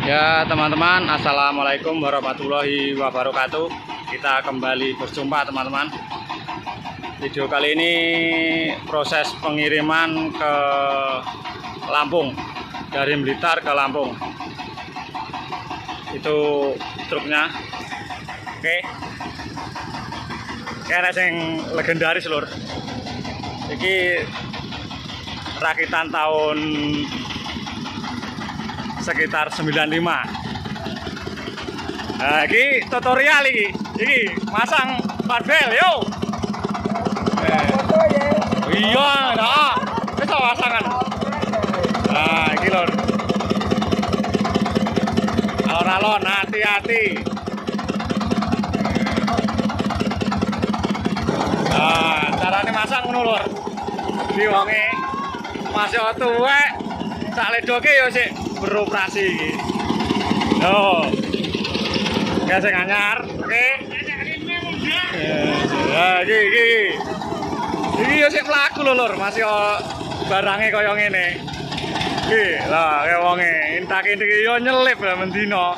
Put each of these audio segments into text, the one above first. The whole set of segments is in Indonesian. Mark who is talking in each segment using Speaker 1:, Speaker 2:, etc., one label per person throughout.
Speaker 1: Ya teman-teman, assalamualaikum warahmatullahi wabarakatuh. Kita kembali berjumpa teman-teman. Video kali ini proses pengiriman ke Lampung, dari Blitar ke Lampung. Itu truknya. Oke. Kayak yang legendaris lur. Iki rakitan tahun sekitar 95. Nah, ini tutorial ini masang barbel yo. Iya, nah, bisa pasangan. Nah, ini lor. Alon-alon, hati-hati. Nah, caranya masang ngono lor. Di wonge masih tuwek, sak ledoke yo sik beroperasi iki. Yo. Ya sing anyar, oke. Ya iki. Iki yo sik mlaku lho lur, masih barange kaya ngene. Iki, lah kaya wonge intake iki yo nyelip lah mendino.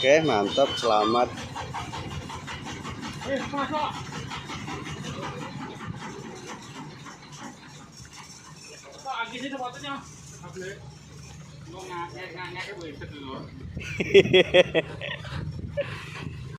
Speaker 2: Oke, mantap, selamat.